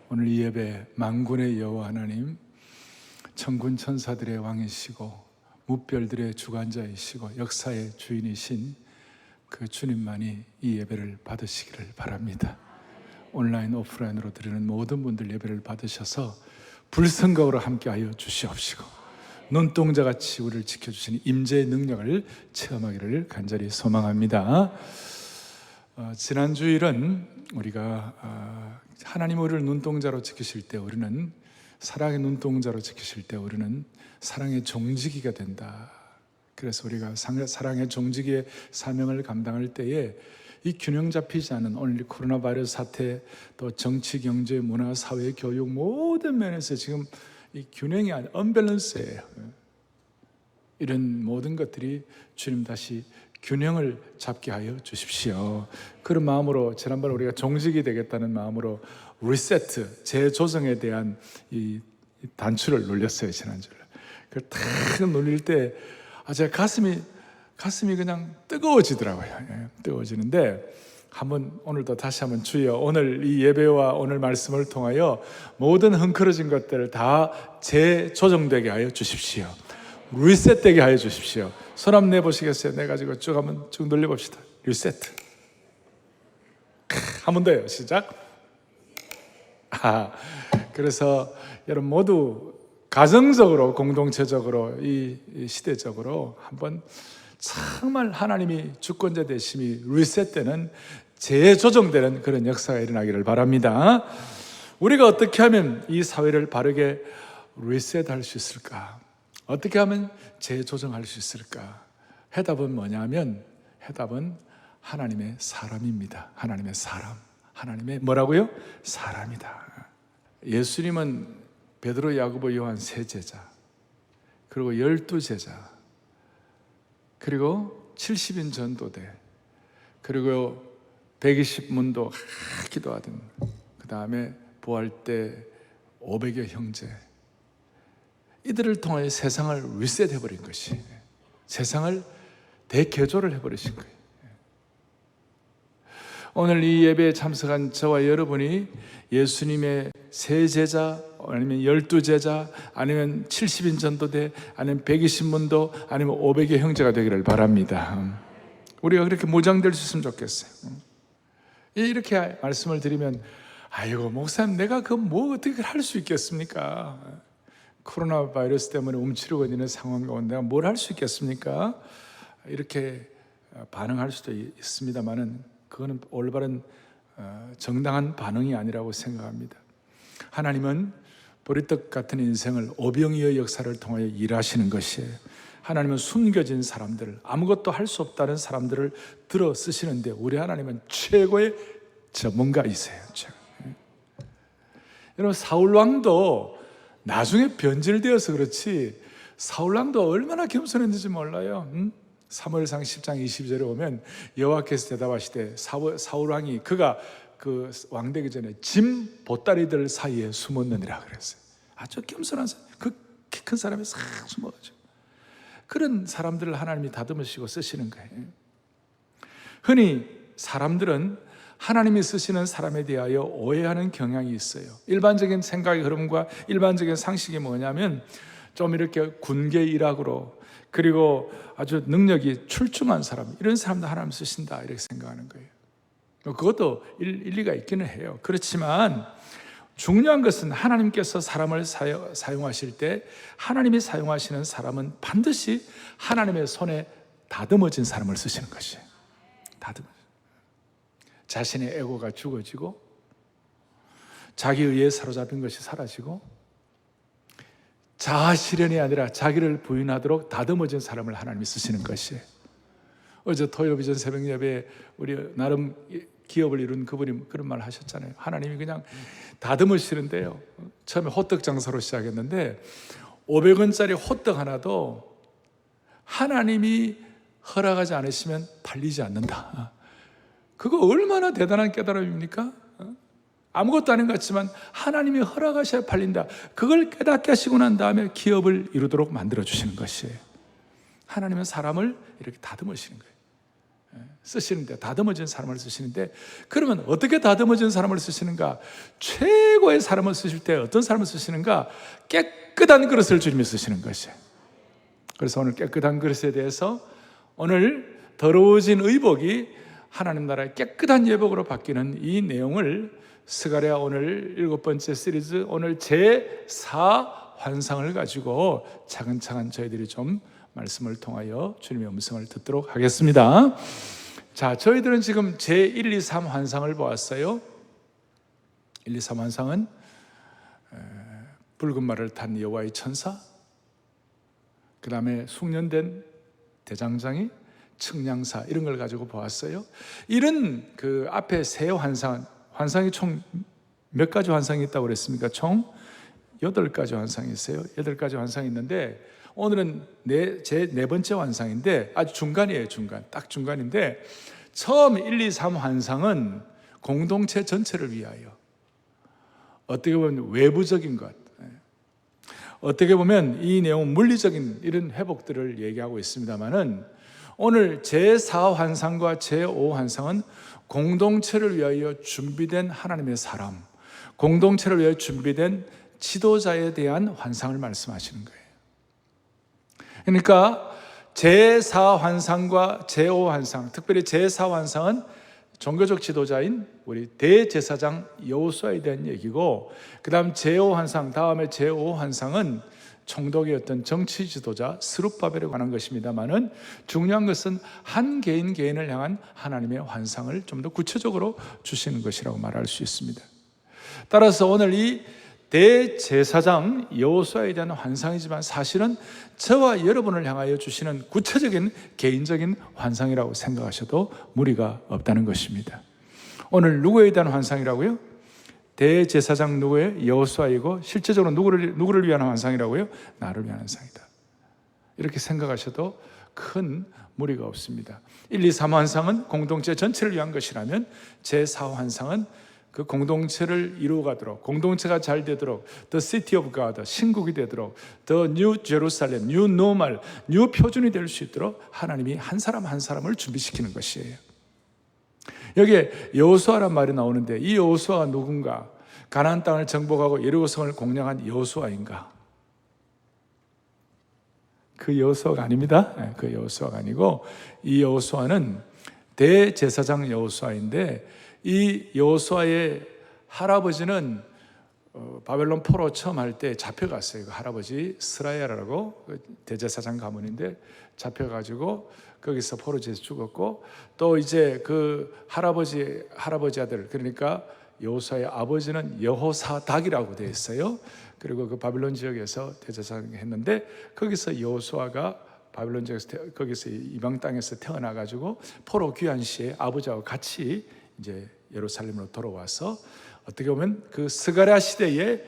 오늘 이 예배 만군의 여호와 하나님, 천군 천사들의 왕이시고 무별들의 주관자이시고 역사의 주인이신 그 주님만이 이 예배를 받으시기를 바랍니다. 온라인 오프라인으로 드리는 모든 분들 예배를 받으셔서 불성각으로 함께하여 주시옵시고 눈동자같이 우리를 지켜주시는 임재의 능력을 체험하기를 간절히 소망합니다. 지난 주일은 우리가 하나님 우리를 눈동자로 지키실 때 우리는 사랑의 눈동자로 지키실 때 우리는 사랑의 종지기가 된다. 그래서 우리가 사랑의 종지기의 사명을 감당할 때에 이 균형 잡히지 않은 오늘 코로나 바이러스 사태, 또 정치, 경제, 문화, 사회, 교육 모든 면에서 지금 이 균형이 아닌 언밸런스예요. 이런 모든 것들이 주님 다시 균형을 잡게 하여 주십시오. 그런 마음으로 지난번 우리가 종직이 되겠다는 마음으로 리세트, 재조정에 대한 이 단추를 눌렸어요. 지난주에 그걸 탁 눌릴 때 제가 가슴이 그냥 뜨거워지더라고요. 뜨거워지는데 오늘도 다시 한번 주여, 오늘 이 예배와 오늘 말씀을 통하여 모든 흥크러진 것들을 다 재조정되게 하여 주십시오. 리셋되게 하여 주십시오. 손 한번 내보시겠어요? 내가지고 쭉 한번 쭉 늘려봅시다. 리세트. 한 번 더요. 시작. 그래서 여러분 모두 가정적으로, 공동체적으로, 이 시대적으로 한번 정말 하나님이 주권자 되심이 리셋되는, 재조정되는 그런 역사가 일어나기를 바랍니다. 우리가 어떻게 하면 이 사회를 바르게 리셋할 수 있을까? 어떻게 하면 재조정할 수 있을까? 해답은 뭐냐면, 해답은 하나님의 사람입니다. 하나님의 사람. 하나님의 뭐라고요? 사람이다. 예수님은 베드로, 야고보, 요한 세 제자, 그리고 12제자, 그리고 70인 전도대, 그리고 120문도 기도하던, 그 다음에 부활 때 500여 형제, 이들을 통하여 세상을 리셋해버린 것이, 세상을 대개조를 해버리신 거예요. 오늘 이 예배에 참석한 저와 여러분이 예수님의 세 제자, 아니면 12제자, 아니면 70인 전도대, 아니면 120문도, 아니면 500의 형제가 되기를 바랍니다. 우리가 그렇게 무장될 수 있으면 좋겠어요. 이렇게 말씀을 드리면, 아이고 목사님, 내가 어떻게 할 수 있겠습니까? 코로나 바이러스 때문에 움츠리고 있는 상황 가운데 내가 뭘 할 수 있겠습니까? 이렇게 반응할 수도 있습니다만은 그거는 올바른 정당한 반응이 아니라고 생각합니다. 하나님은 보리떡 같은 인생을 오병이어의 역사를 통하여 일하시는 것이에요. 하나님은 숨겨진 사람들을, 아무것도 할 수 없다는 사람들을 들어 쓰시는데 우리 하나님은 최고의 전문가이세요. 여러분, 사울왕도 나중에 변질되어서 그렇지 사울왕도 얼마나 겸손했는지 몰라요. 사무엘상 10장 22절에 보면 여호와께서 대답하시되 사울왕이 그가 그 왕되기 전에 짐 보따리들 사이에 숨었느니라 그랬어요. 아주 겸손한 사람, 그 키 큰 사람이 싹 숨어가지고 그런 사람들을 하나님이 다듬으시고 쓰시는 거예요. 흔히 사람들은 하나님이 쓰시는 사람에 대하여 오해하는 경향이 있어요. 일반적인 생각의 흐름과 일반적인 상식이 뭐냐면 좀 이렇게 군계 일학으로, 그리고 아주 능력이 출중한 사람, 이런 사람도 하나님 쓰신다 이렇게 생각하는 거예요. 그것도 일리가 있기는 해요. 그렇지만 중요한 것은 하나님께서 사람을 사용하실 때 하나님이 사용하시는 사람은 반드시 하나님의 손에 다듬어진 사람을 쓰시는 것이에요. 자신의 에고가 죽어지고 자기 의에 사로잡힌 것이 사라지고 자아 실현이 아니라 자기를 부인하도록 다듬어진 사람을 하나님이 쓰시는 것이에요. 어제 토요일 비전 새벽 예배에 우리 나름 기업을 이룬 그분이 그런 말 하셨잖아요. 하나님이 그냥 다듬으시는데요, 처음에 호떡 장사로 시작했는데 500원짜리 호떡 하나도 하나님이 허락하지 않으시면 팔리지 않는다. 그거 얼마나 대단한 깨달음입니까? 아무것도 아닌 것 같지만 하나님이 허락하셔야 팔린다. 그걸 깨닫게 하시고 난 다음에 기업을 이루도록 만들어주시는 것이에요. 하나님은 사람을 이렇게 다듬으시는 거예요. 쓰시는데, 다듬어진 사람을 쓰시는데, 그러면 어떻게 다듬어진 사람을 쓰시는가? 최고의 사람을 쓰실 때 어떤 사람을 쓰시는가? 깨끗한 그릇을 주님이 쓰시는 것이에요. 그래서 오늘 깨끗한 그릇에 대해서, 오늘 더러워진 의복이 하나님 나라의 깨끗한 예복으로 바뀌는 이 내용을 스가랴 오늘 7번째 시리즈, 오늘 제4 환상을 가지고 차근차근 저희들이 좀 말씀을 통하여 주님의 음성을 듣도록 하겠습니다. 자, 저희들은 지금 제1, 2, 3 환상을 보았어요. 1, 2, 3 환상은 붉은 말을 탄 여호와의 천사, 그 다음에 숙련된 대장장이, 측량사, 이런 걸 가지고 보았어요. 이런 그 앞에 세 환상이 총 몇 가지 환상이 있다고 그랬습니까? 총 8가지 환상이 있어요. 8가지 환상이 있는데, 오늘은 제 4번째 환상인데, 아주 중간이에요. 딱 중간인데, 처음 1, 2, 3 환상은 공동체 전체를 위하여, 어떻게 보면 외부적인 것, 어떻게 보면 이 내용은 물리적인 이런 회복들을 얘기하고 있습니다만은, 오늘 제4 환상과 제5 환상은 공동체를 위하여 준비된 하나님의 사람, 공동체를 위하여 준비된 지도자에 대한 환상을 말씀하시는 거예요. 그러니까 제4 환상과 제5 환상, 특별히 제4 환상은 종교적 지도자인 우리 대제사장 여호수아에 대한 얘기고, 그 다음 제5 환상, 다음에 제5 환상은 총독의 어떤 정치 지도자 스룹바벨에 관한 것입니다만은, 중요한 것은 한 개인을 향한 하나님의 환상을 좀 더 구체적으로 주시는 것이라고 말할 수 있습니다. 따라서 오늘 이 대제사장 여호수아에 대한 환상이지만, 사실은 저와 여러분을 향하여 주시는 구체적인 개인적인 환상이라고 생각하셔도 무리가 없다는 것입니다. 오늘 누구에 대한 환상이라고요? 대제사장 누구예요? 여호수아이고, 실제적으로 누구를 위한 환상이라고요? 나를 위한 환상이다. 이렇게 생각하셔도 큰 무리가 없습니다. 1, 2, 3 환상은 공동체 전체를 위한 것이라면, 제4 환상은 그 공동체를 이루어가도록, 공동체가 잘 되도록, The City of God, 신국이 되도록, The New Jerusalem, New Normal, New 표준이 될 수 있도록 하나님이 한 사람 한 사람을 준비시키는 것이에요. 여기에 여호수아란 말이 나오는데, 이 여호수아가 누군가? 가나안 땅을 정복하고 여리고성을 공략한 여호수아인가? 그 여호수아가 아닙니다. 그 여호수아가 아니고, 이 여호수아는 대제사장 여호수아인데, 이 여호수아의 할아버지는 바벨론 포로 처음 할 때 잡혀갔어요. 그 할아버지 스라야라고 대제사장 가문인데 잡혀가지고 거기서 포로지에서 죽었고, 또 이제 그 할아버지 아들, 그러니까 여호수아의 아버지는 여호사닥이라고 되어 있어요. 그리고 그 바벨론 지역에서 대제사장 했는데, 거기서 여호수아가 바벨론 지역에서 거기서 이방 땅에서 태어나가지고 포로 귀환 시에 아버지하고 같이 이제 예루살렘으로 돌아와서, 어떻게 보면 그 스가랴 시대의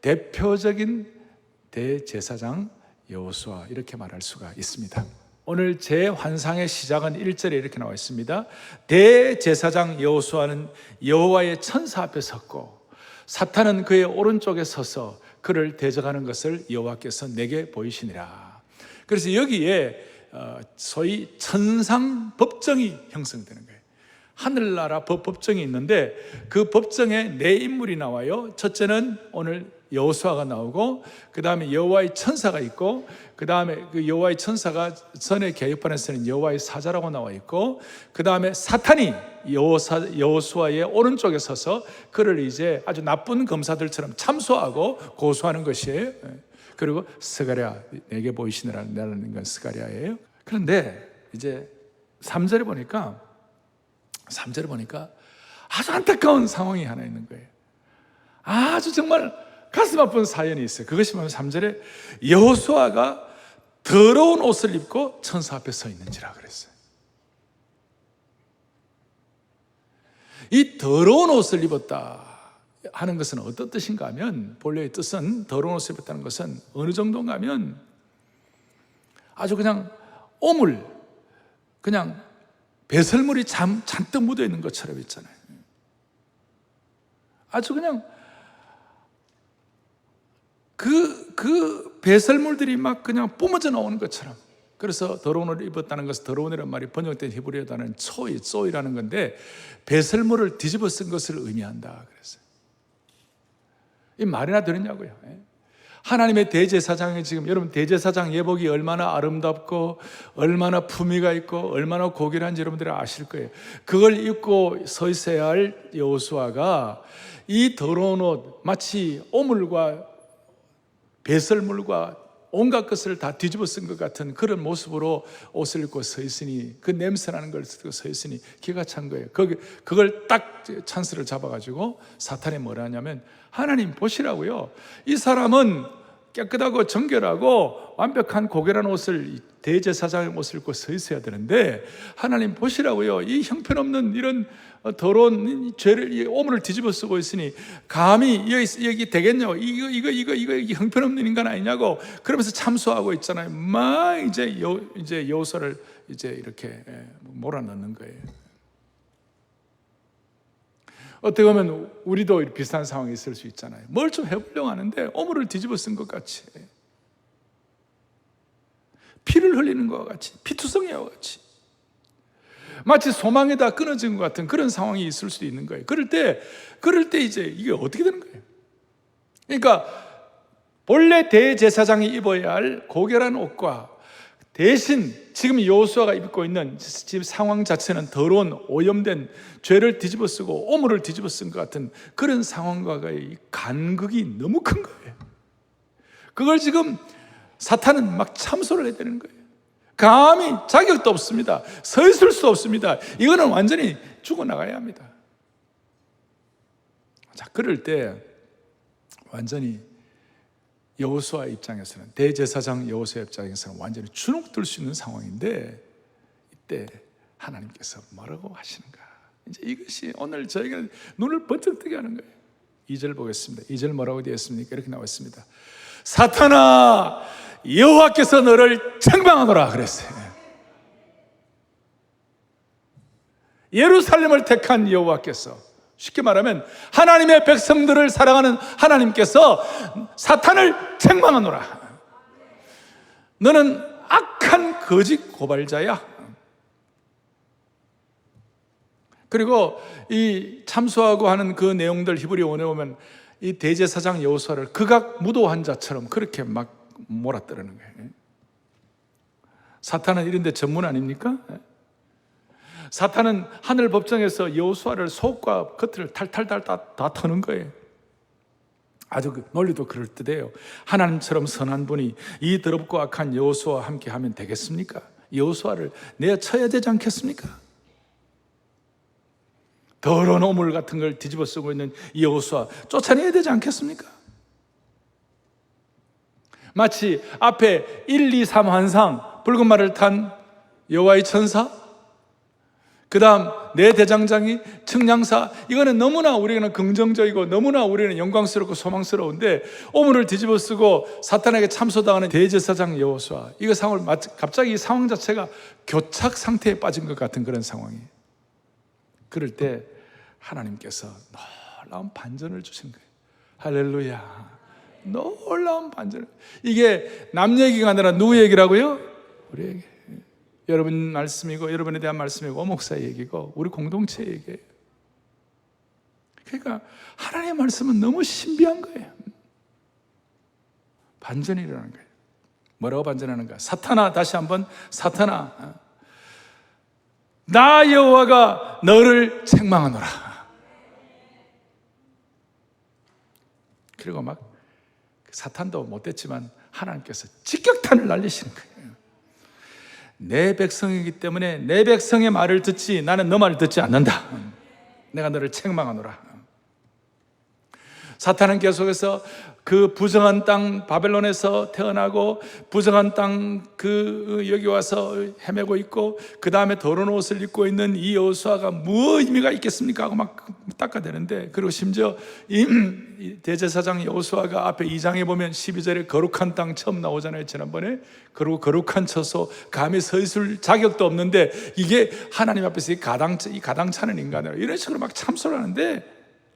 대표적인 대제사장 여호수아, 이렇게 말할 수가 있습니다. 오늘 제 환상의 시작은 1절에 이렇게 나와 있습니다. 대제사장 여호수아는 여호와의 천사 앞에 섰고, 사탄은 그의 오른쪽에 서서 그를 대적하는 것을 여호와께서 내게 보이시니라. 그래서 여기에 소위 천상 법정이 형성되는 거예요. 하늘나라 법정이 있는데, 그 법정에 네 인물이 나와요. 첫째는 오늘 여호수아가 나오고, 그 다음에 여호와의 천사가 있고, 그 다음에 그 여호와의 천사가 전에 개혁판에서는 여호와의 사자라고 나와 있고, 그 다음에 사탄이 여호수아의 오른쪽에 서서 그를 이제 아주 나쁜 검사들처럼 참소하고 고소하는 것이에요. 그리고 스가랴, 내게 보이시느라는 건 스가랴예요. 그런데 이제 3절에 보니까 아주 안타까운 상황이 하나 있는 거예요. 아주 정말 가슴 아픈 사연이 있어요. 그것이 뭐냐면 3절에 여호수아가 더러운 옷을 입고 천사 앞에 서 있는지라 그랬어요. 이 더러운 옷을 입었다 하는 것은 어떤 뜻인가 하면, 본래의 뜻은, 더러운 옷을 입었다는 것은 어느 정도인가 하면, 아주 그냥 오물, 그냥 배설물이 잔뜩 묻어 있는 것처럼 있잖아요. 아주 그냥 그 배설물들이 막 그냥 뿜어져 나오는 것처럼, 그래서 더러운 옷을 입었다는 것은 더러운 이라는 말이 번역된 히브리어 단어는 쪼이라는 건데 배설물을 뒤집어 쓴 것을 의미한다 그랬어요. 이 말이나 되느냐고요. 하나님의 대제사장이 지금 여러분 대제사장 예복이 얼마나 아름답고 얼마나 품위가 있고 얼마나 고귀한지 여러분들이 아실 거예요. 그걸 입고 서 있어야 할 여호수아가 이 더러운 옷 마치 오물과 배설물과 온갖 것을 다 뒤집어 쓴 것 같은 그런 모습으로 옷을 입고 서 있으니 그 냄새나는 걸 쓰고 서 있으니 기가 찬 거예요. 그걸 딱 찬스를 잡아가지고 사탄이 뭐라 하냐면 하나님 보시라고요. 이 사람은 깨끗하고 정결하고 완벽한 고결한 옷을 대제사장의 옷을 입고 서 있어야 되는데 하나님 보시라고요. 이 형편없는 이런 더러운 죄를 이 오물을 뒤집어 쓰고 있으니 감히 여기 되겠냐고 이거 형편없는 인간 아니냐고 그러면서 참소하고 있잖아요. 막 이제 여호수아를 이제 이렇게 몰아넣는 거예요. 어떻게 보면 우리도 비슷한 상황이 있을 수 있잖아요. 뭘 좀 해보려고 하는데 오물을 뒤집어 쓴 것 같이 피를 흘리는 것과 같이 피투성이와 같이 마치 소망이 다 끊어진 것 같은 그런 상황이 있을 수도 있는 거예요. 그럴 때 이제 이게 어떻게 되는 거예요? 그러니까 본래 대제사장이 입어야 할 고결한 옷과 대신 지금 여호수아가 입고 있는 지금 상황 자체는 더러운 오염된 죄를 뒤집어 쓰고 오물을 뒤집어 쓴 것 같은 그런 상황과의 간극이 너무 큰 거예요. 그걸 지금 사탄은 막 참소를 해야 되는 거예요. 감히 자격도 없습니다. 서 있을 수 없습니다. 이거는 완전히 죽어나가야 합니다. 자, 그럴 때 완전히 여호수아 입장에서는 대제사장 여호수아 입장에서는 완전히 주눅들 수 있는 상황인데 이때 하나님께서 뭐라고 하시는가? 이제 이것이 오늘 저희가 눈을 번쩍 뜨게 하는 거예요. 2절 보겠습니다. 2절 뭐라고 되어 있습니까? 이렇게 나와 있습니다. 사탄아, 여호와께서 너를 책망하노라 그랬어요. 예루살렘을 택한 여호와께서, 쉽게 말하면 하나님의 백성들을 사랑하는 하나님께서 사탄을 책망하노라. 너는 악한 거짓 고발자야. 그리고 이 참소하고 하는 그 내용들 히브리 원에 보면 이 대제사장 여호수아를 극악 무도한 자처럼 그렇게 막 몰아뜨리는 거예요. 사탄은 이런 데 전문 아닙니까? 사탄은 하늘 법정에서 여호수아를 속과 겉을 탈탈탈 다 터는 거예요. 아주 그 논리도 그럴듯해요. 하나님처럼 선한 분이 이 더럽고 악한 여호수아와 함께 하면 되겠습니까? 여호수아를 내어쳐야 되지 않겠습니까? 더러운 오물 같은 걸 뒤집어 쓰고 있는 이 여호수아 쫓아내야 되지 않겠습니까? 마치 앞에 1, 2, 3 환상 붉은 말을 탄 여호와의 천사, 그 다음 내 대장장이 측량사, 이거는 너무나 우리는 긍정적이고 너무나 우리는 영광스럽고 소망스러운데 오물을 뒤집어 쓰고 사탄에게 참소당하는 대제사장 여호수아, 이거 상황을 갑자기 이 상황 자체가 교착 상태에 빠진 것 같은 그런 상황이에요. 그럴 때 하나님께서 놀라운 반전을 주신 거예요. 할렐루야. 놀라운 반전. 이게 남 얘기가 아니라 누구 얘기라고요? 우리 얘기. 여러분 말씀이고 여러분에 대한 말씀이고 목사 얘기고 우리 공동체 얘기예요. 그러니까 하나님의 말씀은 너무 신비한 거예요. 반전이 일어나는 거예요. 뭐라고 반전하는가? 사탄아, 다시 한번 사탄아, 나 여호와가 너를 책망하노라. 그리고 막 사탄도 못됐지만 하나님께서 직격탄을 날리시는 거예요. 내 백성이기 때문에 내 백성의 말을 듣지 나는 너 말을 듣지 않는다. 내가 너를 책망하노라. 사탄은 계속해서 그 부정한 땅 바벨론에서 태어나고 부정한 땅 여기 와서 헤매고 있고 그 다음에 더러운 옷을 입고 있는 이 여호수아가 뭐 의미가 있겠습니까 하고 막 닦아대는데, 그리고 심지어 이 대제사장 여호수아가 앞에 2장에 보면 12절에 거룩한 땅 처음 나오잖아요, 지난번에. 그리고 거룩한 처소, 감히 서 있을 자격도 없는데 이게 하나님 앞에서 이 가당차는 인간이라 이런 식으로 막 참소를 하는데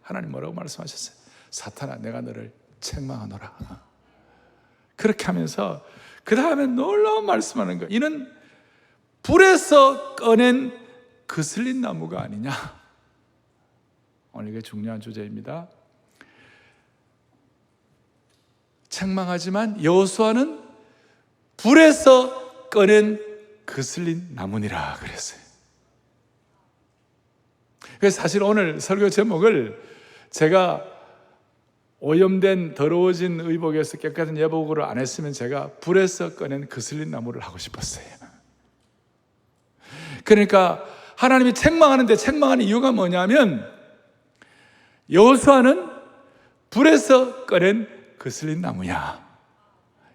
하나님 뭐라고 말씀하셨어요? 사탄아, 내가 너를 책망하노라. 그렇게 하면서 그 다음에 놀라운 말씀하는 거예요. 이는 불에서 꺼낸 거슬린 나무가 아니냐. 오늘 이게 중요한 주제입니다. 책망하지만 여호수아는 불에서 꺼낸 거슬린 나무니라 그랬어요. 그래서 사실 오늘 설교 제목을 제가 오염된 더러워진 의복에서 깨끗한 예복으로 안 했으면 제가 불에서 꺼낸 거슬린 나무를 하고 싶었어요. 그러니까 하나님이 책망하는데 책망하는 이유가 뭐냐면 여호수아는 불에서 꺼낸 거슬린 나무야.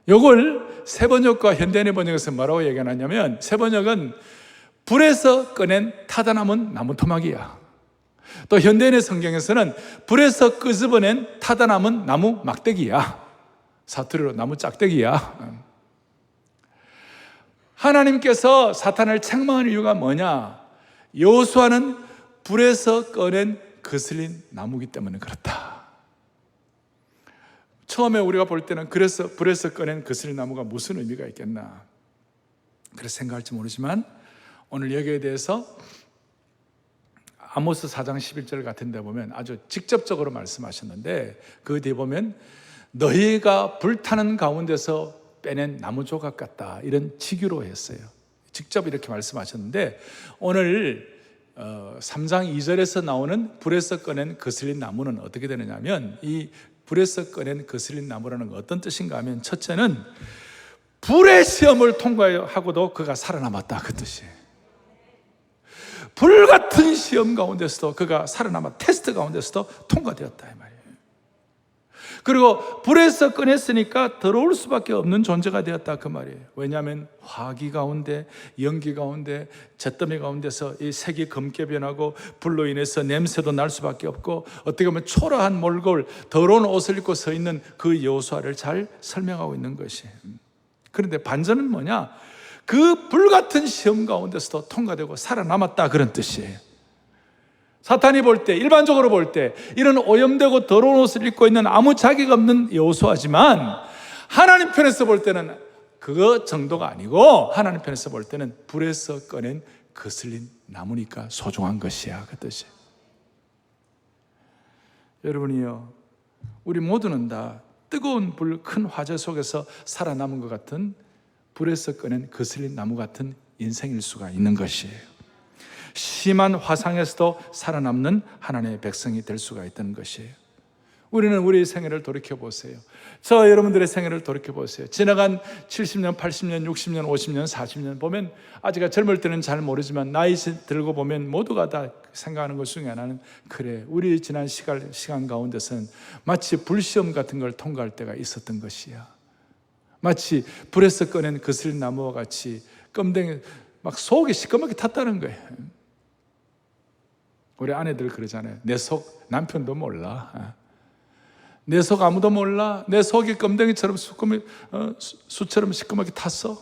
이걸 세번역과 현대인의 번역에서 뭐라고 얘기하냐면 세번역은 불에서 꺼낸 타다 남은 나무 토막이야. 또 현대인의 성경에서는 불에서 끄집어낸 타다 남은 나무 막대기야. 사투리로 나무 짝대기야. 하나님께서 사탄을 책망하는 이유가 뭐냐? 여호수아는 불에서 꺼낸 거슬린 나무기 때문에 그렇다. 처음에 우리가 볼 때는 그래서 불에서 꺼낸 거슬린 나무가 무슨 의미가 있겠나 그래서 생각할지 모르지만 오늘 여기에 대해서 아모스 4장 11절 같은 데 보면 아주 직접적으로 말씀하셨는데 그 뒤에 보면 너희가 불타는 가운데서 빼낸 나무 조각 같다 이런 치교로 했어요. 직접 이렇게 말씀하셨는데 오늘 3장 2절에서 나오는 불에서 꺼낸 거슬린 나무는 어떻게 되느냐면 이 불에서 꺼낸 거슬린 나무라는 건 어떤 뜻인가 하면 첫째는 불의 시험을 통과하고도 그가 살아남았다 그 뜻이에요. 불같은 시험 가운데서도 그가 살아남아 테스트 가운데서도 통과되었다 이 말이에요. 그리고 불에서 꺼냈으니까 더러울 수밖에 없는 존재가 되었다 그 말이에요. 왜냐하면 화기 가운데 연기 가운데 잿더미 가운데서 이 색이 검게 변하고 불로 인해서 냄새도 날 수밖에 없고 어떻게 보면 초라한 몰골 더러운 옷을 입고 서 있는 그 여호수아를 잘 설명하고 있는 것이에요. 그런데 반전은 뭐냐? 그 불같은 시험 가운데서도 통과되고 살아남았다 그런 뜻이에요. 사탄이 볼 때, 일반적으로 볼 때 이런 오염되고 더러운 옷을 입고 있는 아무 자격 없는 여호수아지만 하나님 편에서 볼 때는 그거 정도가 아니고 하나님 편에서 볼 때는 불에서 꺼낸 거슬린 나무니까 소중한 것이야 그 뜻이에요. 여러분이요, 우리 모두는 다 뜨거운 불, 큰 화재 속에서 살아남은 것 같은 불에서 꺼낸 거슬린 나무 같은 인생일 수가 있는 것이에요. 심한 화상에서도 살아남는 하나님의 백성이 될 수가 있다는 것이에요. 우리는 우리의 생애를 돌이켜보세요. 저 여러분들의 생애를 돌이켜보세요. 지나간 70년, 80년, 60년, 50년, 40년 보면 아직 젊을 때는 잘 모르지만 나이 들고 보면 모두가 다 생각하는 것 중에 하나는 그래, 우리 지난 시간 가운데서는 마치 불시험 같은 걸 통과할 때가 있었던 것이야. 마치 불에서 꺼낸 거슬린 나무와 같이 껌댕이 막 속이 시커멓게 탔다는 거예요. 우리 아내들 그러잖아요. 내 속 남편도 몰라. 내 속 아무도 몰라. 내 속이 껌댕이처럼 수처럼 시커멓게 탔어.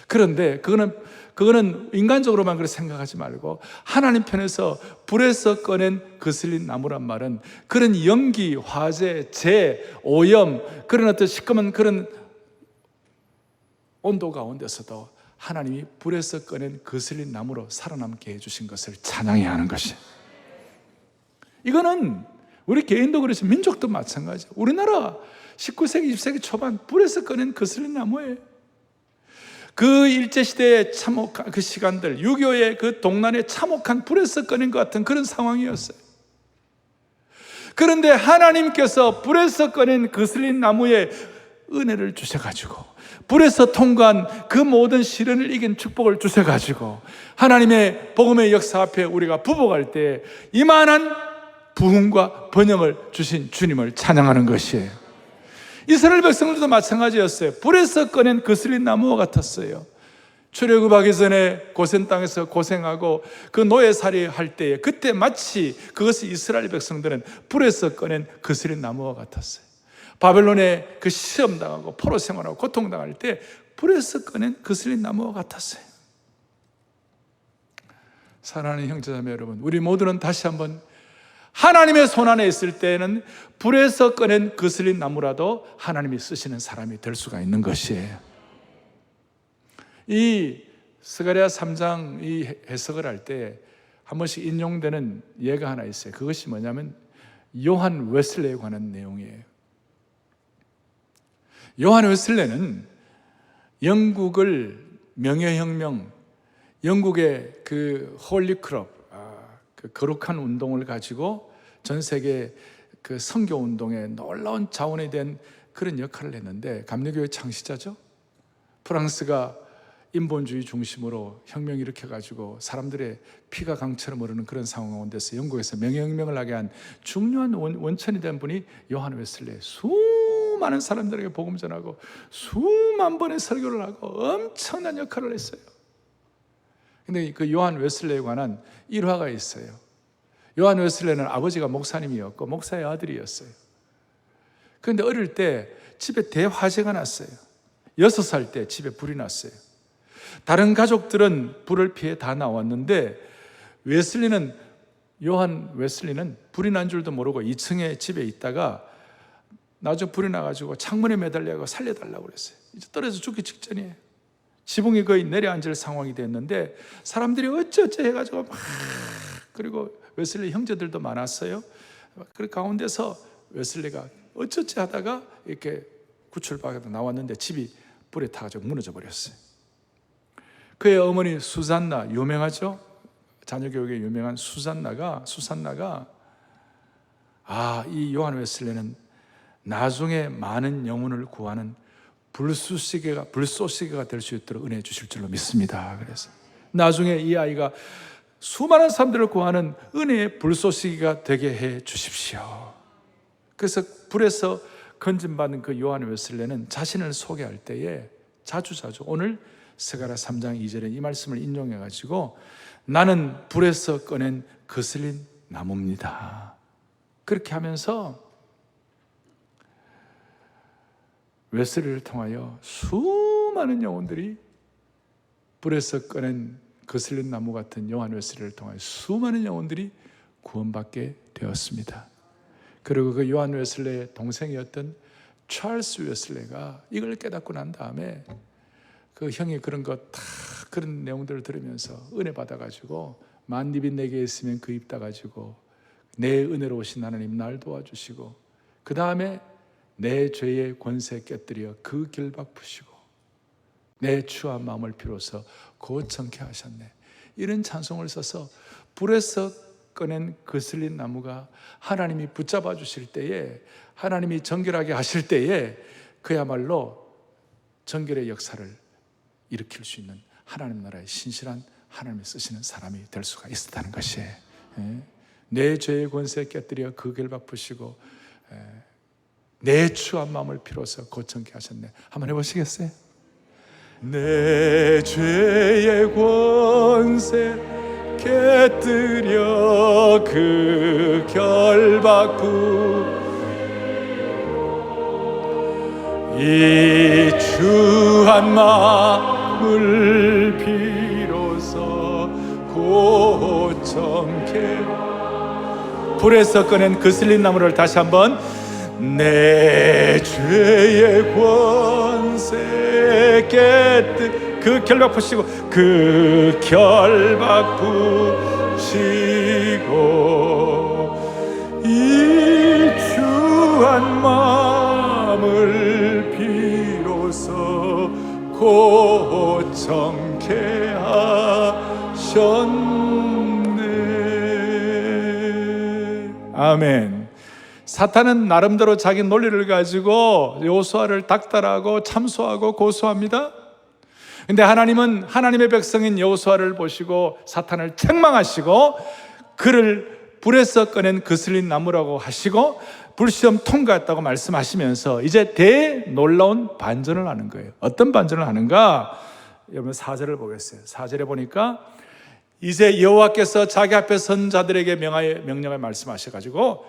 그런데 그거는 인간적으로만 그렇게 생각하지 말고 하나님 편에서 불에서 꺼낸 거슬린 나무란 말은 그런 연기, 화재, 재, 오염 그런 어떤 시커먼 그런 온도 가운데서도 하나님이 불에서 꺼낸 거슬린 나무로 살아남게 해주신 것을 찬양해야 하는 것이. 이거는 우리 개인도 그렇지 민족도 마찬가지예요. 우리나라 19세기, 20세기 초반 불에서 꺼낸 거슬린 나무예요. 그 일제시대의 참혹한 그 시간들, 6.25의 그 동란의 참혹한 불에서 꺼낸 것 같은 그런 상황이었어요. 그런데 하나님께서 불에서 꺼낸 거슬린 나무에 은혜를 주셔가지고 불에서 통과한 그 모든 시련을 이긴 축복을 주셔가지고 하나님의 복음의 역사 앞에 우리가 부복할 때 이만한 부흥과 번영을 주신 주님을 찬양하는 것이에요. 이스라엘 백성들도 마찬가지였어요. 불에서 꺼낸 거슬린 나무와 같았어요. 출애굽하기 전에 고센 땅에서 고생하고 그 노예살이 할 때에 그때 마치 그것이 이스라엘 백성들은 불에서 꺼낸 거슬린 나무와 같았어요. 바벨론에 그 시험당하고 포로 생활하고 고통당할 때 불에서 꺼낸 거슬린 나무와 같았어요. 사랑하는 형제자매 여러분, 우리 모두는 다시 한번 하나님의 손 안에 있을 때에는 불에서 꺼낸 거슬린 나무라도 하나님이 쓰시는 사람이 될 수가 있는 것이에요. 이 스가랴 3장 이 해석을 할 때 한 번씩 인용되는 예가 하나 있어요. 그것이 뭐냐면 요한 웨슬레에 관한 내용이에요. 요한 웨슬레는 영국을 명예혁명, 영국의 그 홀리클럽, 그 거룩한 운동을 가지고 전 세계 그 선교 운동에 놀라운 자원이 된 그런 역할을 했는데, 감리교의 창시자죠. 프랑스가 인본주의 중심으로 혁명 일으켜가지고 사람들의 피가 강처럼 흐르는 그런 상황 가운데서 영국에서 명예혁명을 하게 한 중요한 원천이 된 분이 요한 웨슬레. 수많은 사람들에게 복음 전하고 수만 번의 설교를 하고 엄청난 역할을 했어요. 근데 그 요한 웨슬레에 관한 일화가 있어요. 요한 웨슬레는 아버지가 목사님이었고 목사의 아들이었어요. 그런데 어릴 때 집에 대화재가 났어요. 6살 때 집에 불이 났어요. 다른 가족들은 불을 피해 다 나왔는데 요한 웨슬리는 불이 난 줄도 모르고 2층에 집에 있다가 나중에 불이 나가지고 창문에 매달려서 살려달라고 그랬어요. 이제 떨어져 죽기 직전이에요. 지붕이 거의 내려앉을 상황이 됐는데 사람들이 어쩌지 해가지고 막, 그리고 웨슬리 형제들도 많았어요. 그 가운데서 웨슬리가 어쩌지 하다가 이렇게 구출받아 나왔는데 집이 불에 타가지고 무너져 버렸어요. 그의 어머니 수산나, 유명하죠? 자녀교육에 유명한 수산나가 이 요한 웨슬레는 나중에 많은 영혼을 구하는 불쏘시개가 될 수 있도록 은혜 주실 줄로 믿습니다. 그래서 나중에 이 아이가 수많은 사람들을 구하는 은혜의 불쏘시개가 되게 해 주십시오. 그래서 불에서 건진받은 그 요한 웨슬레는 자신을 소개할 때에 자주 오늘 스가랴 3장 2절에 이 말씀을 인용해가지고 나는 불에서 꺼낸 거슬린 나무입니다. 그렇게 하면서 웨슬리를 통하여 수많은 영혼들이 불에서 꺼낸 거슬린 나무 같은 요한 웨슬리를 통하여 수많은 영혼들이 구원받게 되었습니다. 그리고 그 요한 웨슬리의 동생이었던 찰스 웨슬리가 이걸 깨닫고 난 다음에 그 형이 그런 그런 내용들을 들으면서 은혜 받아가지고 만입이 내게 있으면 그 입 닫아가지고 내 은혜로 오신 하나님 날 도와주시고 그 다음에 내 죄의 권세 깨뜨려 그 결박 푸시고 내 추한 마음을 비로소 고청케 하셨네. 이런 찬송을 써서 불에서 꺼낸 거슬린 나무가 하나님이 붙잡아 주실 때에, 하나님이 정결하게 하실 때에 그야말로 정결의 역사를 일으킬 수 있는 하나님 나라의 신실한 하나님이 쓰시는 사람이 될 수가 있었다는 것이에요. 내 죄의 권세 깨뜨려 그 결박 푸시고 내 추한 마음을 비로소 고청케 하셨네. 한번 해보시겠어요? 내 죄의 권세 깨뜨려 그 결박부 이 추한 마음을 비로소 고청케. 불에서 꺼낸 거슬린 나무를 다시 한번 내 죄의 권세 깨뜨 그 결박 푸시고 그 결박 푸시고 이 추한 마음을 비로소 고청케 하셨네. 아멘. 사탄은 나름대로 자기 논리를 가지고 여호수아를 닥달하고 참소하고 고소합니다. 근데 하나님은 하나님의 백성인 여호수아를 보시고 사탄을 책망하시고 그를 불에서 꺼낸 거슬린 나무라고 하시고 불시험 통과했다고 말씀하시면서 이제 대놀라운 반전을 하는 거예요. 어떤 반전을 하는가? 여러분 4절을 보겠어요. 4절에 보니까 이제 여호와께서 자기 앞에 선 자들에게 명령을 말씀하셔가지고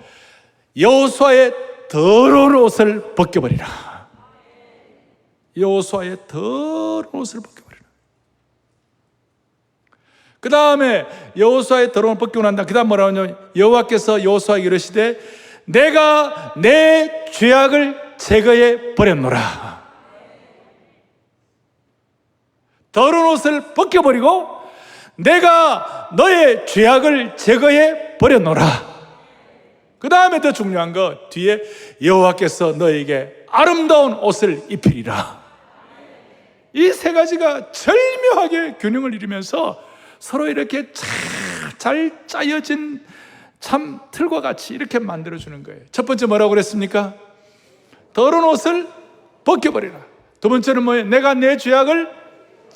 여호수아의 더러운 옷을 벗겨버리라. 여호수아의 더러운 옷을 벗겨버리라. 그 다음에 여호수아의 더러움을 벗기고 난 다음 그 다음 뭐라고 하냐면 여호와께서 여호수아에게 이르시되 내가 내 죄악을 제거해 버렸노라. 더러운 옷을 벗겨버리고 내가 너의 죄악을 제거해 버렸노라. 그 다음에 더 중요한 거 뒤에 여호와께서 너에게 아름다운 옷을 입히리라. 이 세 가지가 절묘하게 균형을 이루면서 서로 이렇게 잘 짜여진 참 틀과 같이 이렇게 만들어주는 거예요. 첫 번째 뭐라고 그랬습니까? 더러운 옷을 벗겨버리라. 두 번째는 뭐예요? 내가 내 죄악을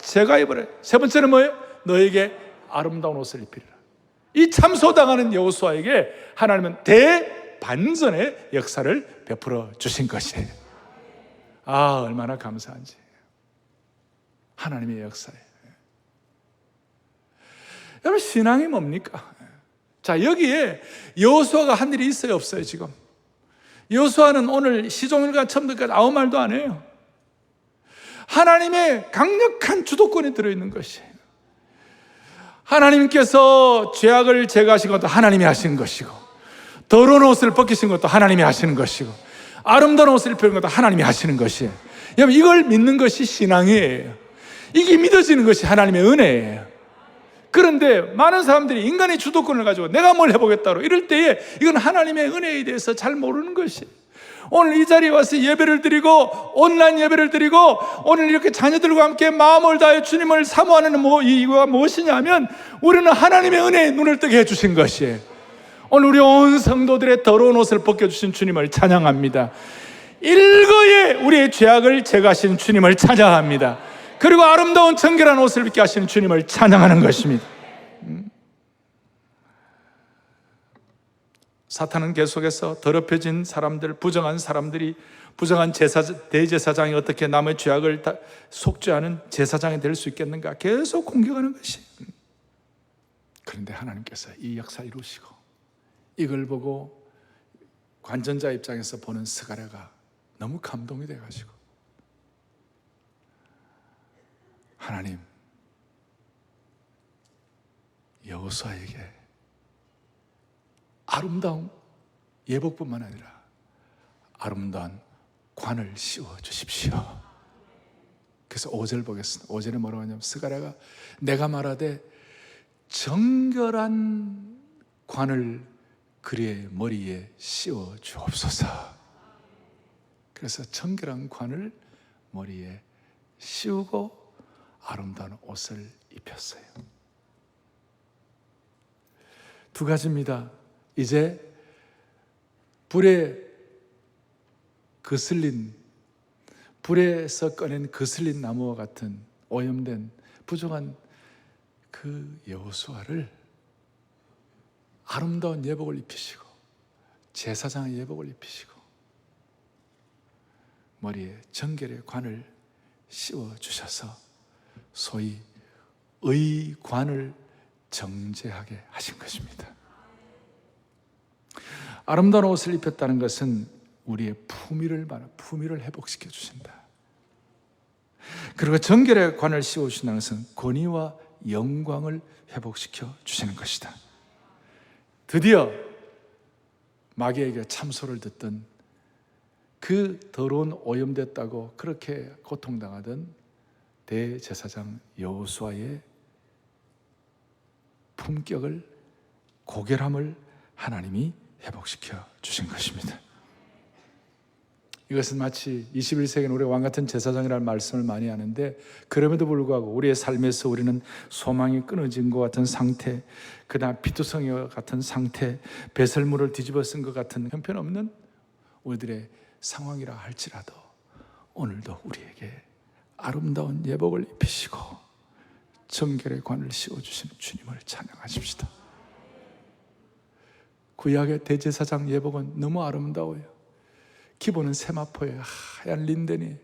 제거해버려. 세 번째는 뭐예요? 너에게 아름다운 옷을 입히리라. 이 참소당하는 여호수아에게 하나님은 대반전의 역사를 베풀어 주신 것이에요. 아, 얼마나 감사한지. 하나님의 역사예요. 여러분, 신앙이 뭡니까? 자, 여기에 여호수아가 한 일이 있어요, 없어요, 지금? 여호수아는 오늘 시종일관 처음부터 아무 말도 안 해요. 하나님의 강력한 주도권이 들어있는 것이에요. 하나님께서 죄악을 제거하신 것도 하나님이 하신 것이고, 더러운 옷을 벗기신 것도 하나님이 하시는 것이고, 아름다운 옷을 입히는 것도 하나님이 하시는 것이에요. 여러분, 이걸 믿는 것이 신앙이에요. 이게 믿어지는 것이 하나님의 은혜예요. 그런데 많은 사람들이 인간의 주도권을 가지고 내가 뭘 해보겠다고 이럴 때에 이건 하나님의 은혜에 대해서 잘 모르는 것이에요. 오늘 이 자리에 와서 예배를 드리고 온라인 예배를 드리고 오늘 이렇게 자녀들과 함께 마음을 다해 주님을 사모하는 이유가 무엇이냐면 우리는 하나님의 은혜에 눈을 뜨게 해주신 것이에요. 오늘 우리 온 성도들의 더러운 옷을 벗겨주신 주님을 찬양합니다. 일거에 우리의 죄악을 제거하신 주님을 찬양합니다. 그리고 아름다운 정결한 옷을 입게 하시는 주님을 찬양하는 것입니다. 사탄은 계속해서 더럽혀진 사람들, 부정한 사람들이 부정한 대제사장이 어떻게 남의 죄악을 속죄하는 제사장이 될 수 있겠는가 계속 공격하는 것이. 그런데 하나님께서 이 역사 이루시고 이걸 보고 관전자 입장에서 보는 스가랴가 너무 감동이 돼가지고 하나님, 여호수아에게 아름다운 예복뿐만 아니라 아름다운 관을 씌워 주십시오. 그래서 5절 보겠습니다. 5절에 뭐라고 하냐면 스가랴가 내가 말하되 정결한 관을 그의 머리에 씌워 주옵소서. 그래서 정결한 관을 머리에 씌우고 아름다운 옷을 입혔어요. 두 가지입니다. 이제 불에서 꺼낸 거슬린 나무와 같은 오염된 부정한 그 여호수아를 아름다운 예복을 입히시고 제사장의 예복을 입히시고 머리에 정결의 관을 씌워 주셔서 소위 의관을 정제하게 하신 것입니다. 아름다운 옷을 입혔다는 것은 우리의 품위를 회복시켜 주신다. 그리고 정결의 관을 씌워 주신다는 것은 권위와 영광을 회복시켜 주시는 것이다. 드디어 마귀에게 참소를 듣던 그 더러운 오염됐다고 그렇게 고통당하던 대제사장 여호수아의 품격을, 고결함을 하나님이 회복시켜 주신 것입니다. 이것은 마치 21세기는 우리가 왕같은 제사장이라는 말씀을 많이 하는데 그럼에도 불구하고 우리의 삶에서 우리는 소망이 끊어진 것 같은 상태, 그 다음 피투성이와 같은 상태, 배설물을 뒤집어 쓴 것 같은 형편없는 우리들의 상황이라 할지라도 오늘도 우리에게 아름다운 예복을 입히시고 정결의 관을 씌워주시는 주님을 찬양하십시다. 구약의 대제사장 예복은 너무 아름다워요. 기본은 세마포예요. 하얀 린넨이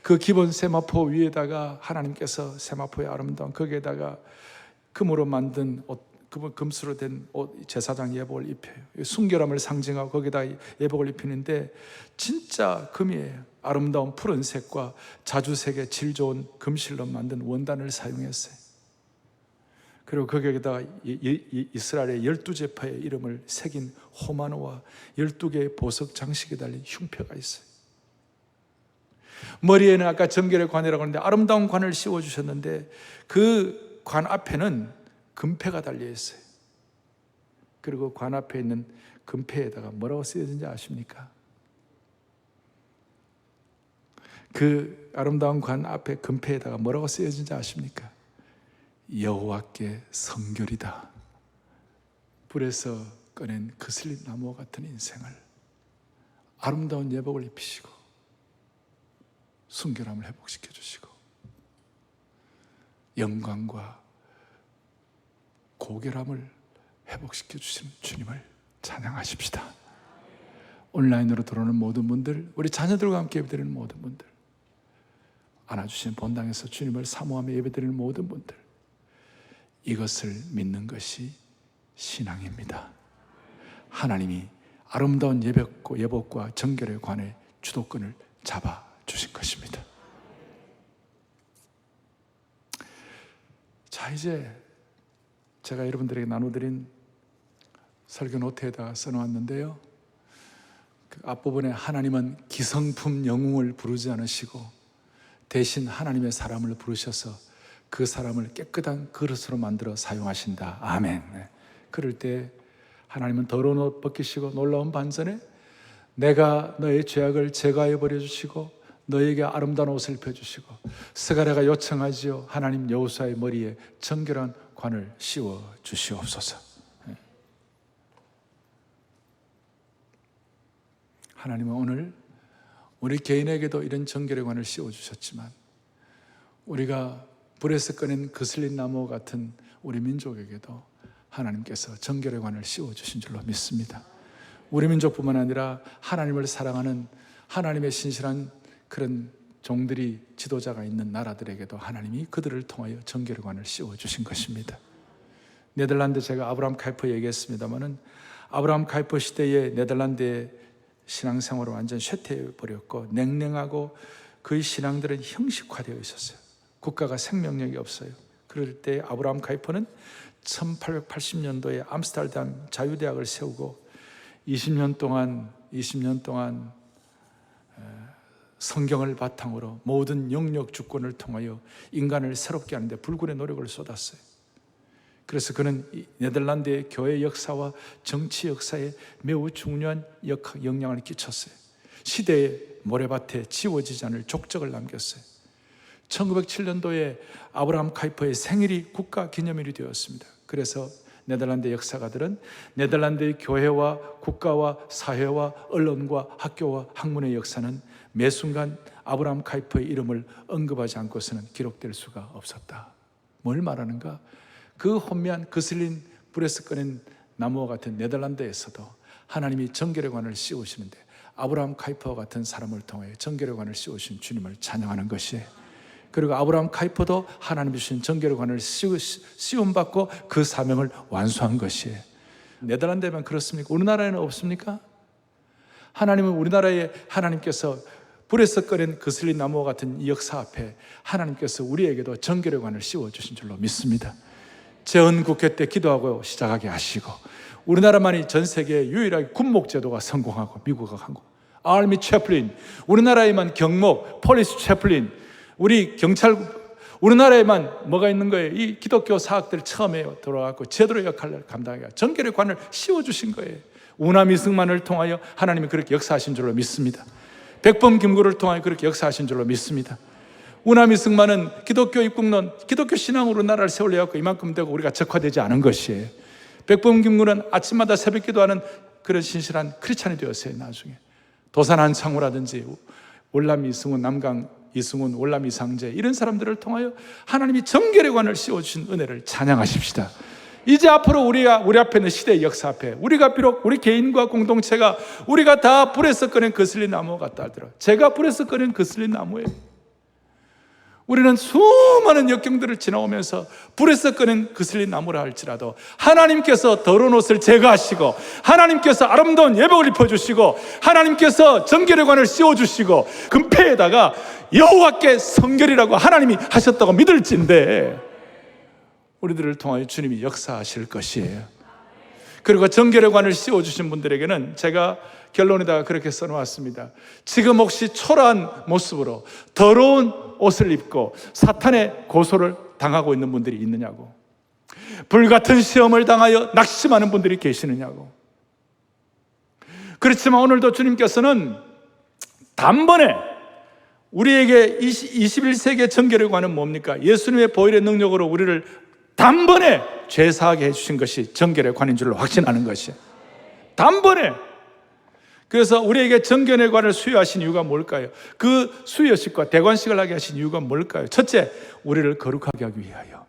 그 기본 세마포 위에다가 하나님께서 세마포의 아름다운 거기에다가 금으로 만든 옷, 금수로 된 옷, 제사장 예복을 입혀요. 순결함을 상징하고 거기다 예복을 입히는데 진짜 금이에요. 아름다운 푸른색과 자주색의 질 좋은 금실로 만든 원단을 사용했어요. 그리고 거기에다가 이스라엘의 12제파의 이름을 새긴 호마노와 12개의 보석 장식이 달린 흉패가 있어요. 머리에는 아까 정결의 관이라고 하는데 아름다운 관을 씌워주셨는데 그 관 앞에는 금패가 달려 있어요. 그리고 관 앞에 있는 금패에다가 뭐라고 쓰여진지 아십니까? 그 아름다운 관 앞에 금패에다가 뭐라고 쓰여진지 아십니까? 여호와께 성결이다. 불에서 꺼낸 거슬린 나무와 같은 인생을 아름다운 예복을 입히시고 순결함을 회복시켜 주시고 영광과 고결함을 회복시켜 주시는 주님을 찬양하십시다. 온라인으로 들어오는 모든 분들, 우리 자녀들과 함께 예배드리는 모든 분들, 안아주신 본당에서 주님을 사모하며 예배드리는 모든 분들, 이것을 믿는 것이 신앙입니다. 하나님이 아름다운 예복과 정결의 관의 주도권을 잡아주신 것입니다. 자, 이제 제가 여러분들에게 나눠드린 설교 노트에다가 써놓았는데요, 그 앞부분에 하나님은 기성품 영웅을 부르지 않으시고 대신 하나님의 사람을 부르셔서 그 사람을 깨끗한 그릇으로 만들어 사용하신다. 아멘. 그럴 때 하나님은 더러운 옷 벗기시고 놀라운 반전에 내가 너의 죄악을 제거하여 버려주시고 너에게 아름다운 옷을 펴주시고 스가랴가 요청하지요. 하나님 여호수아의 머리에 정결한 관을 씌워 주시옵소서. 하나님은 오늘 우리 개인에게도 이런 정결의 관을 씌워 주셨지만 우리가 불에서 꺼낸 거슬린 나무 같은 우리 민족에게도 하나님께서 정결의 관을 씌워 주신 줄로 믿습니다. 우리 민족뿐만 아니라 하나님을 사랑하는 하나님의 신실한 그런 종들이 지도자가 있는 나라들에게도 하나님이 그들을 통하여 정결의 관을 씌워 주신 것입니다. 네덜란드, 제가 아브라함 카이퍼 얘기했습니다마는 아브라함 카이퍼 시대에 네덜란드의 신앙생활을 완전 쇠퇴해 버렸고 냉랭하고 그의 신앙들은 형식화되어 있었어요. 국가가 생명력이 없어요. 그럴 때 아브라함 카이퍼는 1880년도에 암스테르담 자유대학을 세우고 20년 동안 성경을 바탕으로 모든 영역 주권을 통하여 인간을 새롭게 하는데 불굴의 노력을 쏟았어요. 그래서 그는 네덜란드의 교회 역사와 정치 역사에 매우 중요한 영향을 끼쳤어요. 시대의 모래밭에 지워지지 않을 족적을 남겼어요. 1907년도에 아브라함 카이퍼의 생일이 국가 기념일이 되었습니다. 그래서 네덜란드 역사가들은 네덜란드의 교회와 국가와 사회와 언론과 학교와 학문의 역사는 매 순간 아브라함 카이퍼의 이름을 언급하지 않고서는 기록될 수가 없었다. 뭘 말하는가? 그 혼미한 거슬린 불에서 꺼낸 나무와 같은 네덜란드에서도 하나님이 정결의 관을 씌우시는데 아브라함 카이퍼와 같은 사람을 통해 정결의 관을 씌우신 주님을 찬양하는 것이에요. 그리고 아브라함 카이퍼도 하나님 주신 정결의 관을 씌움받고 그 사명을 완수한 것이에요. 네덜란드에만 그렇습니까? 우리나라에는 없습니까? 하나님은 우리나라에 하나님께서 불에서 꺼낸 거슬린 나무와 같은 이 역사 앞에 하나님께서 우리에게도 정결의 관을 씌워주신 줄로 믿습니다. 재헌국회 때 기도하고 시작하게 하시고 우리나라만이 전 세계에 유일하게 군목제도가 성공하고 미국과 한국 아미 채플린, 우리나라에만 경목, 폴리스 채플린, 우리 경찰, 우리나라에만 뭐가 있는 거예요? 이 기독교 사학들 처음에 들어와서 제대로 역할을 감당하게 정결의 관을 씌워주신 거예요. 우남이승만을 통하여 하나님이 그렇게 역사하신 줄로 믿습니다. 백범김구를 통하여 그렇게 역사하신 줄로 믿습니다. 우남이승만은 기독교 입국론, 기독교 신앙으로 나라를 세우려 갖고 이만큼 되고 우리가 적화되지 않은 것이에요. 백범김구는 아침마다 새벽 기도하는 그런 신실한 크리스찬이 되었어요. 나중에 도산 한창호라든지 월남 이승훈, 남강 이승훈, 월남 이상재 이런 사람들을 통하여 하나님이 정결의 관을 씌워주신 은혜를 찬양하십시다. 이제 앞으로 우리 앞에 있는 시대의 역사 앞에 우리가 비록 우리 개인과 공동체가 우리가 다 불에서 꺼낸 거슬린 나무 같다 하더라도 제가 불에서 꺼낸 거슬린 나무예요. 우리는 수많은 역경들을 지나오면서 불에서 꺼낸 거슬린 나무라 할지라도 하나님께서 더러운 옷을 제거하시고 하나님께서 아름다운 예복을 입혀주시고 하나님께서 정결의 관을 씌워주시고 금패에다가 여호와께 성결이라고 하나님이 하셨다고 믿을진데 우리들을 통하여 주님이 역사하실 것이에요. 그리고 정결의 관을 씌워주신 분들에게는 제가 결론에다가 그렇게 써놓았습니다. 지금 혹시 초라한 모습으로 더러운 옷을 입고 사탄의 고소를 당하고 있는 분들이 있느냐고, 불같은 시험을 당하여 낙심하는 분들이 계시느냐고. 그렇지만 오늘도 주님께서는 단번에 우리에게 21세기의 정결의 관은 뭡니까? 예수님의 보혈의 능력으로 우리를 단번에 죄사하게 해주신 것이 정결의 관인 줄로 확신하는 것이에요. 단번에. 그래서 우리에게 정결의 관을 수여하신 이유가 뭘까요? 그 수여식과 대관식을 하게 하신 이유가 뭘까요? 첫째, 우리를 거룩하게 하기 위하여,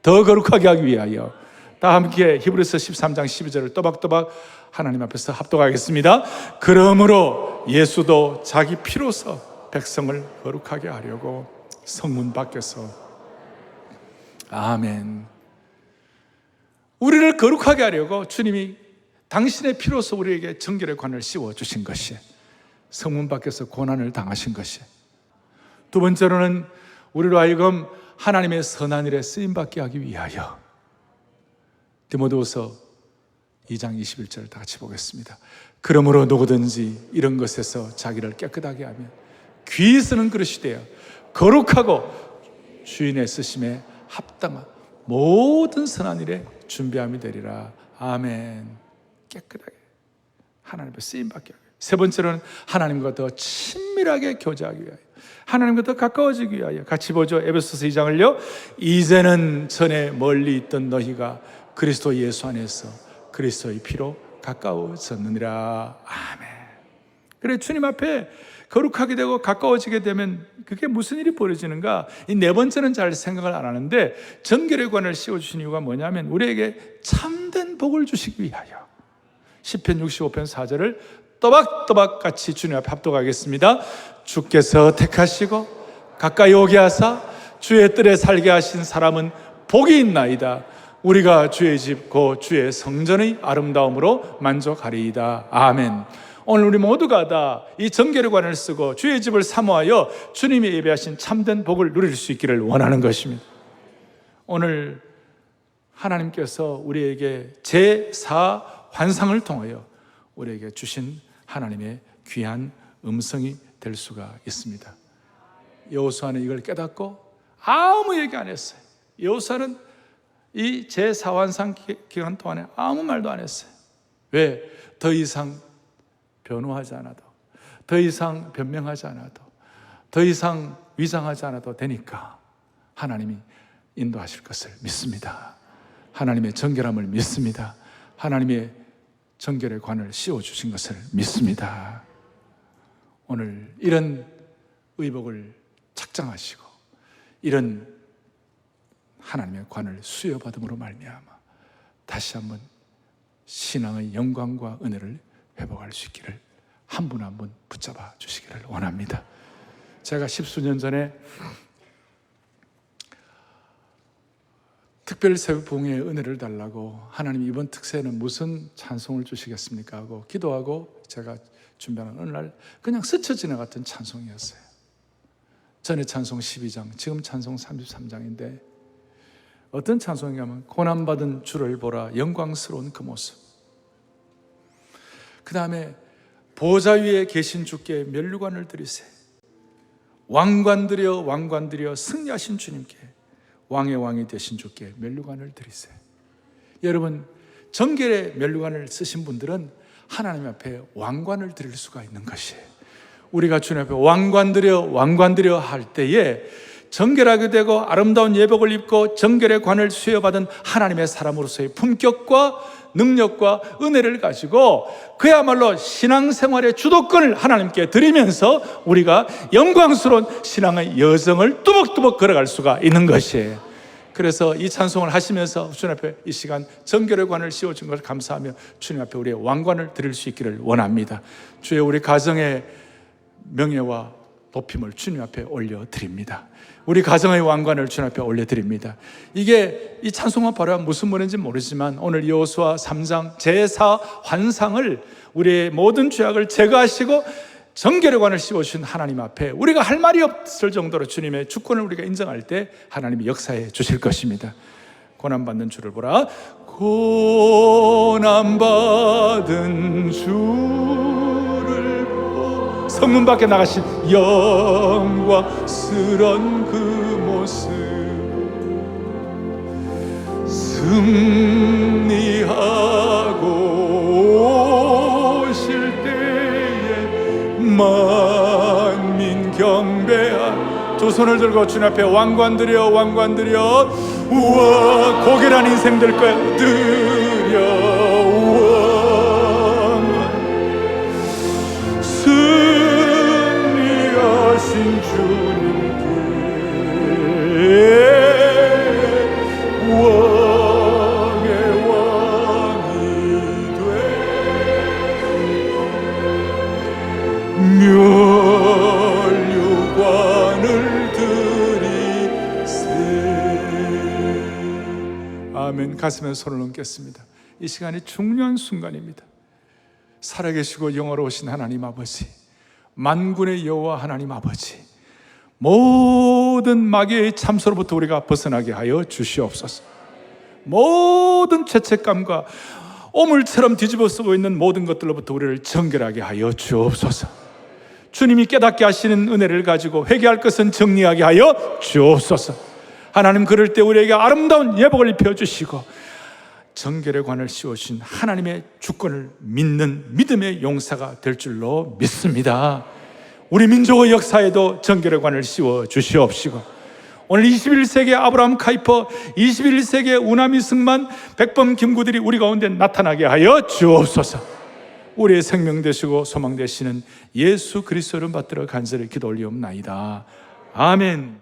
더 거룩하게 하기 위하여. 다 함께 히브리서 13장 12절을 또박또박 하나님 앞에서 합독하겠습니다. 그러므로 예수도 자기 피로서 백성을 거룩하게 하려고 성문 밖에서. 아멘. 우리를 거룩하게 하려고 주님이 당신의 피로서 우리에게 정결의 관을 씌워주신 것이, 성문 밖에서 고난을 당하신 것이. 두 번째로는 우리로 하여금 하나님의 선한 일에 쓰임받게 하기 위하여. 디모데후서 2장 21절을 다 같이 보겠습니다. 그러므로 누구든지 이런 것에서 자기를 깨끗하게 하면 귀히 쓰는 그릇이 되어 거룩하고 주인의 쓰심에 합당한 모든 선한 일에 준비함이 되리라. 아멘. 깨끗하게 하나님께 쓰임받게 하기. 세 번째로는 하나님과 더 친밀하게 교제하기 위하여, 하나님과 더 가까워지기 위하여. 같이 보죠. 에베소서 2장을요. 이제는 전에 멀리 있던 너희가 그리스도 예수 안에서 그리스도의 피로 가까워졌느니라. 아멘. 그래, 주님 앞에 거룩하게 되고 가까워지게 되면 그게 무슨 일이 벌어지는가? 이 네 번째는 잘 생각을 안 하는데, 정결의 관을 씌워주신 이유가 뭐냐면 우리에게 참된 복을 주시기 위하여. 시편 65편 4절을 또박또박 같이 주님 앞에 합독하겠습니다. 주께서 택하시고 가까이 오게 하사 주의 뜰에 살게 하신 사람은 복이 있나이다. 우리가 주의 집 곧 주의 성전의 아름다움으로 만족하리이다. 아멘. 오늘 우리 모두가 다 이 정결의 관을 쓰고 주의 집을 사모하여 주님이 예배하신 참된 복을 누릴 수 있기를 원하는 것입니다. 오늘 하나님께서 우리에게 제4 환상을 통하여 우리에게 주신 하나님의 귀한 음성이 될 수가 있습니다. 여호수아는 이걸 깨닫고 아무 얘기 안 했어요. 여호수아는 이 제4환상 기간 동안에 아무 말도 안 했어요. 왜? 더 이상 변호하지 않아도, 더 이상 변명하지 않아도, 더 이상 위장하지 않아도 되니까 하나님이 인도하실 것을 믿습니다. 하나님의 정결함을 믿습니다. 하나님의 정결의 관을 씌워주신 것을 믿습니다. 오늘 이런 의복을 착장하시고 이런 하나님의 관을 수여받음으로 말미암아 다시 한번 신앙의 영광과 은혜를 회복할 수 있기를 한 분 한 분 붙잡아 주시기를 원합니다. 제가 10수년 전에 특별 새벽봉의 은혜를 달라고, 하나님 이번 특세는 무슨 찬송을 주시겠습니까 하고 기도하고 제가 준비하는 어느 날 그냥 스쳐 지나갔던 찬송이었어요. 전에 찬송 12장, 지금 찬송 33장인데 어떤 찬송이냐면 고난받은 주를 보라 영광스러운 그 모습. 그 다음에 보좌 위에 계신 주께 면류관을 드리세. 왕관드려 왕관드려 승리하신 주님께, 왕의 왕이 되신 주께 면류관을 드리세. 여러분, 정결의 면류관을 쓰신 분들은 하나님 앞에 왕관을 드릴 수가 있는 것이에요. 우리가 주님 앞에 왕관드려 할 때에 정결하게 되고 아름다운 예복을 입고 정결의 관을 수여받은 하나님의 사람으로서의 품격과 능력과 은혜를 가지고 그야말로 신앙생활의 주도권을 하나님께 드리면서 우리가 영광스러운 신앙의 여정을 뚜벅뚜벅 걸어갈 수가 있는 것이에요. 그래서 이 찬송을 하시면서 주님 앞에 이 시간 정결의 관을 씌워준 것을 감사하며 주님 앞에 우리의 왕관을 드릴 수 있기를 원합니다. 주의 우리 가정의 명예와 높임을 주님 앞에 올려드립니다. 우리 가정의 왕관을 주님 앞에 올려드립니다. 이게 이 찬송만 바로 무슨 말인지 모르지만 오늘 여호수아 3장 제4 환상을 우리의 모든 죄악을 제거하시고 정결의 관을 씌워주신 하나님 앞에 우리가 할 말이 없을 정도로 주님의 주권을 우리가 인정할 때 하나님이 역사해 주실 것입니다. 고난받는 주를 보라. 고난받은 주를 보라. 성문 밖에 나가신 영광스런 그 모습, 승리하고 오실 때에 만민 경배한, 두 손을 들고 주님 앞에 왕관드려 왕관드려 우와, 고결한 인생 될 거야. 드려 왕관, 승리하신 주님께 왕의 왕이 돼 면류관을 드리세. 아멘. 가슴에 손을 얹겠습니다. 이 시간이 중요한 순간입니다. 살아계시고 영화로우신 하나님 아버지, 만군의 여호와 하나님 아버지, 모든 마귀의 참소로부터 우리가 벗어나게 하여 주시옵소서. 모든 죄책감과 오물처럼 뒤집어 쓰고 있는 모든 것들로부터 우리를 정결하게 하여 주옵소서. 주님이 깨닫게 하시는 은혜를 가지고 회개할 것은 정리하게 하여 주옵소서. 하나님, 그럴 때 우리에게 아름다운 예복을 입혀주시고 정결의 관을 씌우신 하나님의 주권을 믿는 믿음의 용사가 될 줄로 믿습니다. 우리 민족의 역사에도 정결의 관을 씌워 주시옵시고, 오늘 21세기의 아브라함 카이퍼, 21세기의 우나미 승만, 백범 김구들이 우리 가운데 나타나게 하여 주옵소서. 우리의 생명 되시고 소망 되시는 예수 그리스도를 받들어 간절히 기도 올리옵나이다. 아멘.